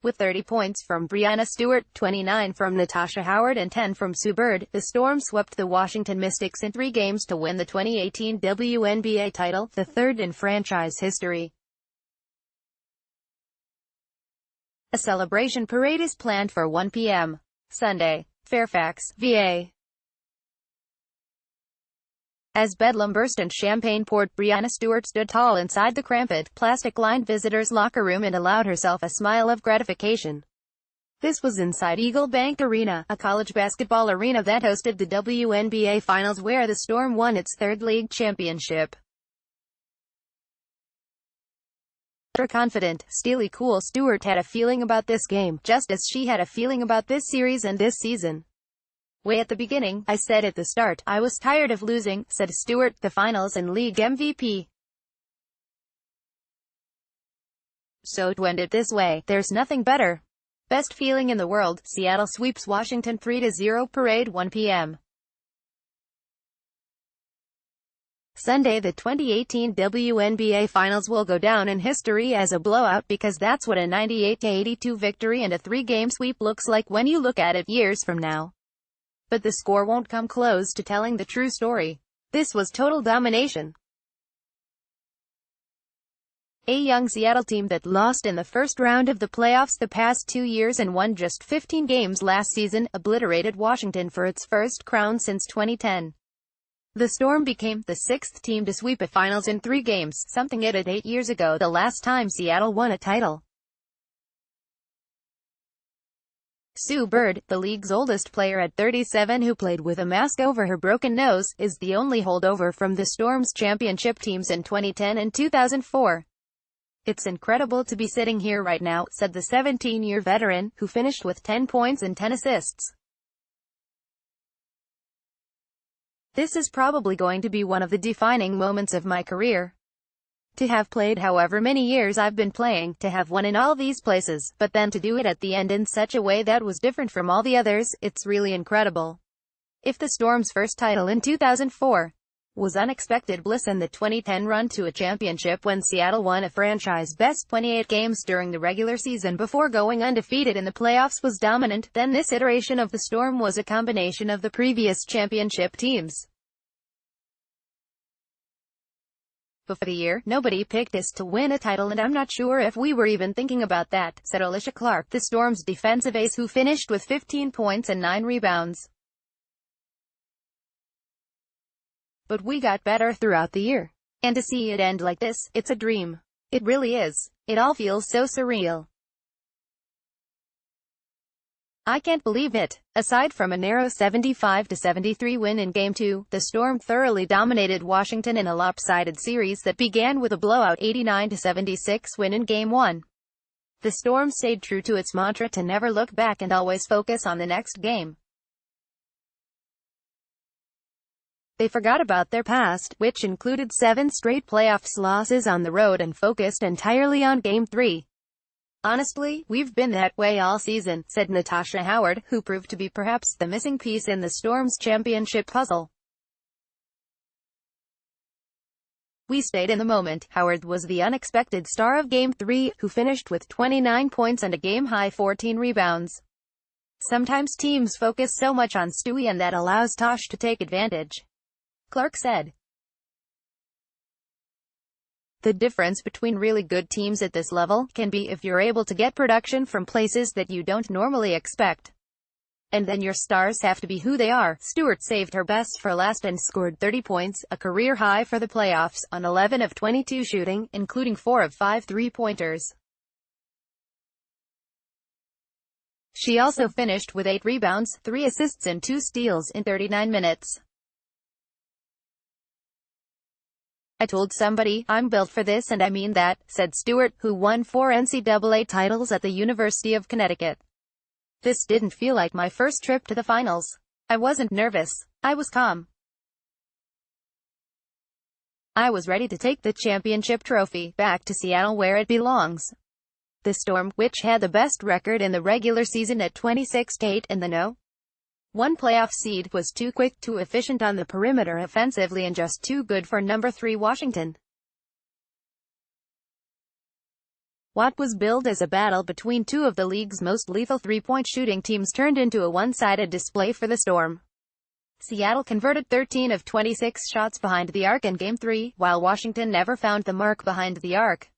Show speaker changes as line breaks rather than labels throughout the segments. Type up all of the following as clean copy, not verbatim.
With 30 points from Breanna Stewart, 29 from Natasha Howard and 10 from Sue Bird, the Storm swept the Washington Mystics in 3 games to win the 2018 WNBA title, the third in franchise history. A celebration parade is planned for 1 p.m. Sunday, Fairfax, VA. As Bedlam burst and champagne poured, Breanna Stewart stood tall inside the cramped, plastic-lined visitors' locker room and allowed herself a smile of gratification. This was inside Eagle Bank Arena, a college basketball arena that hosted the WNBA Finals where the Storm won its third league championship. Confident, steely cool, Stewart had a feeling about this game, just as she had a feeling about this series and this season. Way at the beginning, I said at the start, I was tired of losing, said Stewart, the finals and league MVP. So it ended this way. There's nothing better. Best feeling in the world. Seattle sweeps Washington 3-0 parade 1 p.m. Sunday. The 2018 WNBA Finals will go down in history as a blowout because that's what a 98-82 victory and a 3-game sweep looks like when you look at it years from now. But the score won't come close to telling the true story. This was total domination. A young Seattle team that lost in the first round of the playoffs the past 2 years and won just 15 games last season, obliterated Washington for its first crown since 2010. The Storm became the 6th team to sweep a finals in 3 games, something it did 8 years ago, the last time Seattle won a title. Sue Bird, the league's oldest player at 37 who played with a mask over her broken nose, is the only holdover from the Storm's championship teams in 2010 and 2004. It's incredible to be sitting here right now, said the 17-year veteran, who finished with 10 points and 10 assists. This is probably going to be one of the defining moments of my career. To have played however many years I've been playing, to have won in all these places, but then to do it at the end in such a way that was different from all the others, it's really incredible. If the Storm's first title in 2004 was unexpected bliss and the 2010 run to a championship when Seattle won a franchise-best 28 games during the regular season before going undefeated in the playoffs was dominant, then this iteration of the Storm was a combination of the previous championship teams. Before the year, nobody picked us to win a title and I'm not sure if we were even thinking about that, said Alicia Clark, the Storm's defensive ace who finished with 15 points and 9 rebounds. But we got better throughout the year. And to see it end like this, it's a dream. It really is. It all feels so surreal. I can't believe it. Aside from a narrow 75-73 win in Game 2, the Storm thoroughly dominated Washington in a lopsided series that began with a blowout 89-76 win in Game 1. The Storm stayed true to its mantra to never look back and always focus on the next game. They forgot about their past, which included 7 straight playoffs losses on the road, and focused entirely on Game 3. Honestly, we've been that way all season, said Natasha Howard, who proved to be perhaps the missing piece in the Storm's championship puzzle. We stayed in the moment. Howard was the unexpected star of Game 3, who finished with 29 points and a game-high 14 rebounds. Sometimes teams focus so much on Stewie and that allows Tosh to take advantage, Clark said. The difference between really good teams at this level can be if you're able to get production from places that you don't normally expect. And then your stars have to be who they are. Stewart saved her best for last and scored 30 points, a career high for the playoffs, on 11 of 22 shooting, including 4 of 5 three-pointers. She also finished with 8 rebounds, 3 assists and 2 steals in 39 minutes. I told somebody, I'm built for this and I mean that, said Stewart, who won 4 NCAA titles at the University of Connecticut. This didn't feel like my first trip to the finals. I wasn't nervous. I was calm. I was ready to take the championship trophy back to Seattle where it belongs. The Storm, which had the best record in the regular season at 26-8 and the No. 1 playoff seed, was too quick, too efficient on the perimeter offensively and just too good for number 3 Washington. What was billed as a battle between two of the league's most lethal three-point shooting teams turned into a one-sided display for the Storm. Seattle converted 13 of 26 shots behind the arc in Game 3, while Washington never found the mark behind the arc.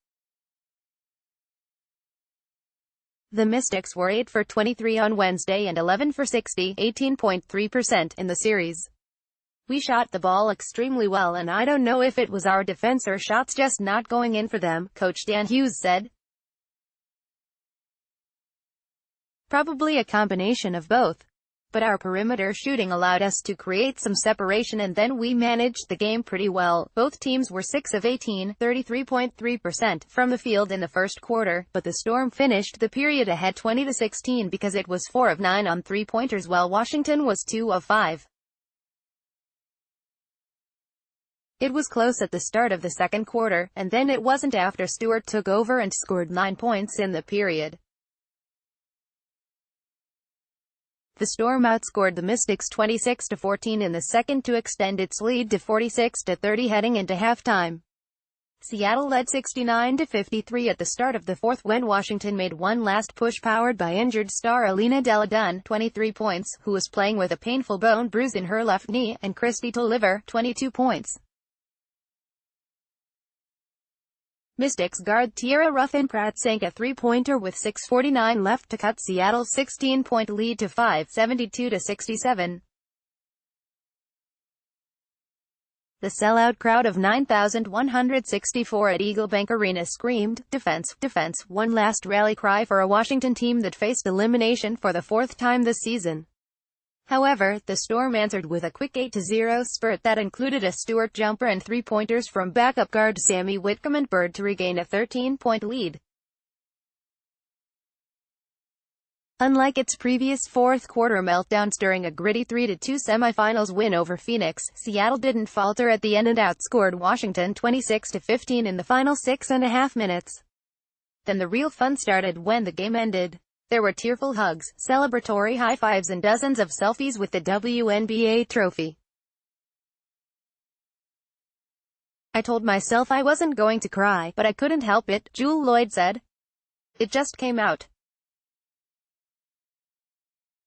The Mystics were 8 for 23 on Wednesday and 11 for 60, 18.3% in the series. We shot the ball extremely well, and I don't know if it was our defense or shots just not going in for them, Coach Dan Hughes said. Probably a combination of both. But our perimeter shooting allowed us to create some separation, and then we managed the game pretty well. Both teams were 6 of 18, 33.3% from the field in the first quarter, but the Storm finished the period ahead 20-16 because it was 4 of 9 on three-pointers while Washington was 2 of 5. It was close at the start of the second quarter, and then it wasn't after Stewart took over and scored 9 points in the period. The Storm outscored the Mystics 26-14 in the second to extend its lead to 46-30 heading into halftime. Seattle led 69-53 at the start of the fourth when Washington made one last push powered by injured star Alina Deladun, 23 points, who was playing with a painful bone bruise in her left knee, and Kristi Toliver, 22 points. Mystics guard Tierra Ruffin-Pratt sank a three-pointer with 6:49 left to cut Seattle's 16-point lead to 5, 72-67. The sellout crowd of 9,164 at Eagle Bank Arena screamed, "Defense, defense," one last rally cry for a Washington team that faced elimination for the fourth time this season. However, the Storm answered with a quick 8-0 spurt that included a Stewart jumper and three-pointers from backup guard Sammy Whitcomb and Bird to regain a 13-point lead. Unlike its previous fourth-quarter meltdowns during a gritty 3-2 semifinals win over Phoenix, Seattle didn't falter at the end and outscored Washington 26-15 in the final 6.5 minutes. Then the real fun started when the game ended. There were tearful hugs, celebratory high-fives and dozens of selfies with the WNBA trophy. I told myself I wasn't going to cry, but I couldn't help it, Jewel Lloyd said. It just came out.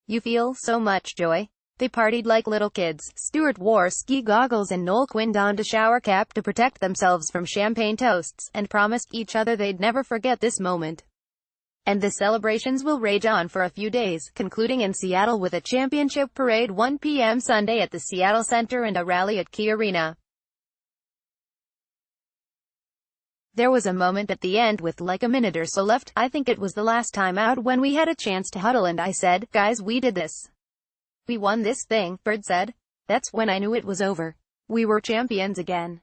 You feel so much joy. They partied like little kids. Stewart wore ski goggles and Noel Quinn donned a shower cap to protect themselves from champagne toasts, and promised each other they'd never forget this moment. And the celebrations will rage on for a few days, concluding in Seattle with a championship parade 1 p.m. Sunday at the Seattle Center and a rally at Key Arena. There was a moment at the end with like a minute or so left. I think it was the last time out when we had a chance to huddle and I said, "Guys, we did this. We won this thing," Bird said. That's when I knew it was over. We were champions again.